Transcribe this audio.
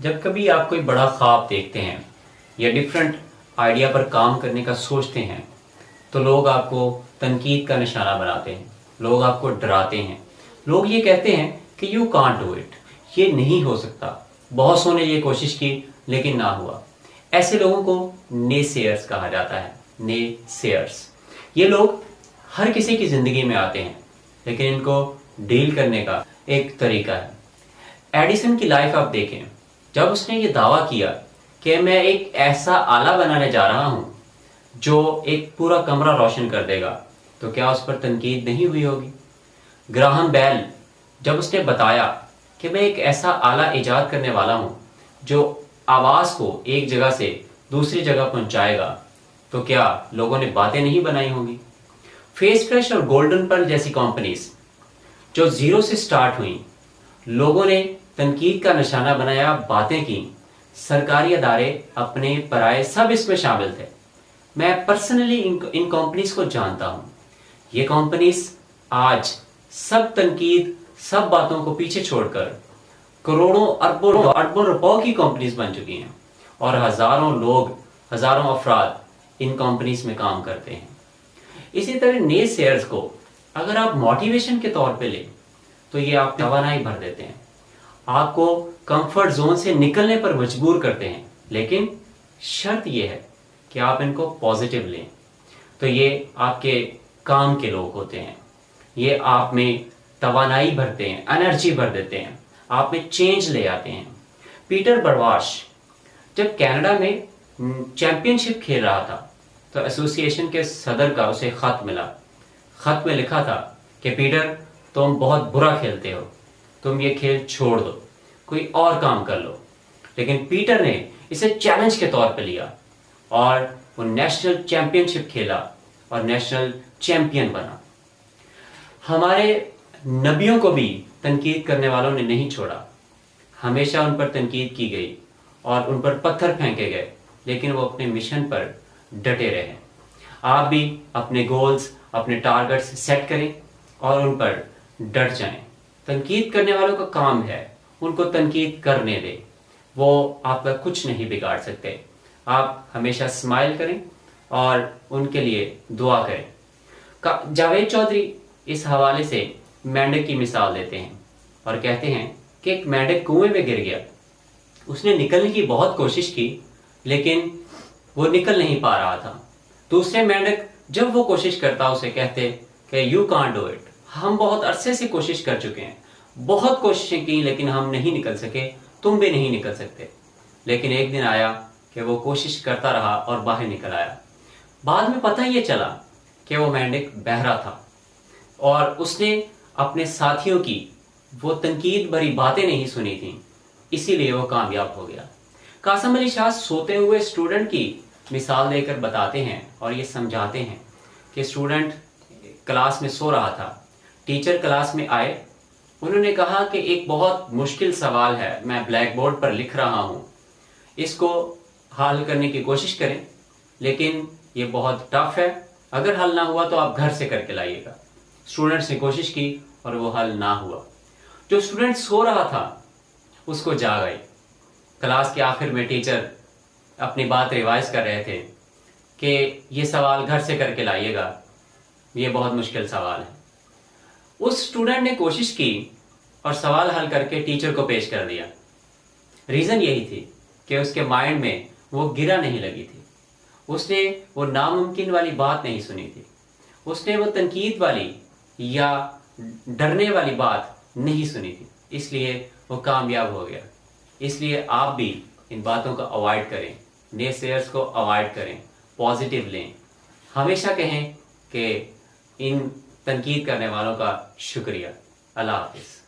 جب کبھی آپ کوئی بڑا خواب دیکھتے ہیں یا ڈفرینٹ آئیڈیا پر کام کرنے کا سوچتے ہیں تو لوگ آپ کو تنقید کا نشانہ بناتے ہیں، لوگ آپ کو ڈراتے ہیں، لوگ یہ کہتے ہیں کہ یو کانٹ ڈو اٹ، یہ نہیں ہو سکتا، بہت سو نے یہ کوشش کی لیکن نہ ہوا۔ ایسے لوگوں کو نے سیئرس کہا جاتا ہے، نے سیئرس۔ یہ لوگ ہر کسی کی زندگی میں آتے ہیں لیکن ان کو ڈیل کرنے کا ایک طریقہ ہے۔ ایڈیسن کی لائف آپ دیکھیں، جب اس نے یہ دعویٰ کیا کہ میں ایک ایسا آلہ بنانے جا رہا ہوں جو ایک پورا کمرہ روشن کر دے گا، تو کیا اس پر تنقید نہیں ہوئی ہوگی؟ گراہم بیل جب اس نے بتایا کہ میں ایک ایسا آلہ ایجاد کرنے والا ہوں جو آواز کو ایک جگہ سے دوسری جگہ پہنچائے گا، تو کیا لوگوں نے باتیں نہیں بنائی ہوں گی؟ فیس فریش اور گولڈن پرل جیسی کمپنیز جو زیرو سے سٹارٹ ہوئیں، لوگوں نے تنقید کا نشانہ بنایا، باتیں کی، سرکاری ادارے اپنے پرائے سب اس میں شامل تھے۔ میں پرسنلی ان کمپنیز کو جانتا ہوں۔ یہ کمپنیز آج سب تنقید، سب باتوں کو پیچھے چھوڑ کر کروڑوں اربوں روپوں کی کمپنیز بن چکی ہیں اور ہزاروں لوگ، ہزاروں افراد ان کمپنیز میں کام کرتے ہیں۔ اسی طرح نئے سیئرز کو اگر آپ موٹیویشن کے طور پہ لیں تو یہ آپ توانائی بھر دیتے ہیں، آپ کو کمفرٹ زون سے نکلنے پر مجبور کرتے ہیں، لیکن شرط یہ ہے کہ آپ ان کو پازیٹیو لیں۔ تو یہ آپ کے کام کے لوگ ہوتے ہیں، یہ آپ میں توانائی بھرتے ہیں، انرجی بھر دیتے ہیں، آپ میں چینج لے آتے ہیں۔ پیٹر برواش جب کینیڈا میں چیمپئن شپ کھیل رہا تھا تو ایسوسی ایشن کے صدر کا اسے خط ملا۔ خط میں لکھا تھا کہ پیٹر، تم بہت برا کھیلتے ہو، تم یہ کھیل چھوڑ دو، کوئی اور کام کر لو۔ لیکن پیٹر نے اسے چیلنج کے طور پہ لیا اور وہ نیشنل چیمپئن شپ کھیلا اور نیشنل چیمپئن بنا۔ ہمارے نبیوں کو بھی تنقید کرنے والوں نے نہیں چھوڑا، ہمیشہ ان پر تنقید کی گئی اور ان پر پتھر پھینکے گئے، لیکن وہ اپنے مشن پر ڈٹے رہے۔ آپ بھی اپنے گولز، اپنے ٹارگٹس سیٹ کریں اور ان پر ڈٹ جائیں۔ تنقید کرنے والوں کا کام ہے ان کو تنقید کرنے دیں، وہ آپ کا کچھ نہیں بگاڑ سکتے۔ آپ ہمیشہ اسمائل کریں اور ان کے لیے دعا کریں۔ جاوید چودھری اس حوالے سے مینڈک کی مثال دیتے ہیں اور کہتے ہیں کہ ایک مینڈک کنویں میں گر گیا، اس نے نکلنے کی بہت کوشش کی لیکن وہ نکل نہیں پا رہا تھا۔ دوسرے مینڈک جب وہ کوشش کرتا اسے کہتے کہ یو کانٹ ڈو اٹ، ہم بہت عرصے سے کوشش کر چکے ہیں، بہت کوششیں کی لیکن ہم نہیں نکل سکے، تم بھی نہیں نکل سکتے۔ لیکن ایک دن آیا کہ وہ کوشش کرتا رہا اور باہر نکل آیا۔ بعد میں پتہ یہ چلا کہ وہ مینڈک بہرا تھا اور اس نے اپنے ساتھیوں کی وہ تنقید بھری باتیں نہیں سنی تھیں، اسی لیے وہ کامیاب ہو گیا۔ قاسم علی شاہ سوتے ہوئے اسٹوڈنٹ کی مثال دے کر بتاتے ہیں اور یہ سمجھاتے ہیں کہ اسٹوڈنٹ کلاس میں سو رہا تھا، ٹیچر کلاس میں آئے، انہوں نے کہا کہ ایک بہت مشکل سوال ہے، میں بلیک بورڈ پر لکھ رہا ہوں، اس کو حل کرنے کی کوشش کریں، لیکن یہ بہت ٹف ہے، اگر حل نہ ہوا تو آپ گھر سے کر کے لائیے گا۔ اسٹوڈنٹس نے کوشش کی اور وہ حل نہ ہوا۔ جو اسٹوڈنٹ سو رہا تھا اس کو جاگ آئی۔ کلاس کے آخر میں ٹیچر اپنی بات ریوائز کر رہے تھے کہ یہ سوال گھر سے کر کے لائیے گا، یہ بہت مشکل سوال ہے۔ اس اسٹوڈنٹ نے کوشش کی اور سوال حل کر کے ٹیچر کو پیش کر دیا۔ ریزن یہی تھی کہ اس کے مائنڈ میں وہ گرہ نہیں لگی تھی، اس نے وہ ناممکن والی بات نہیں سنی تھی، اس نے وہ تنقید والی یا ڈرنے والی بات نہیں سنی تھی، اس لیے وہ کامیاب ہو گیا۔ اس لیے آپ بھی ان باتوں کو اوائڈ کریں، نئے سیئرز کو اوائڈ کریں، پازیٹیو لیں، ہمیشہ کہیں کہ ان تنقید کرنے والوں کا شکریہ۔ اللہ حافظ۔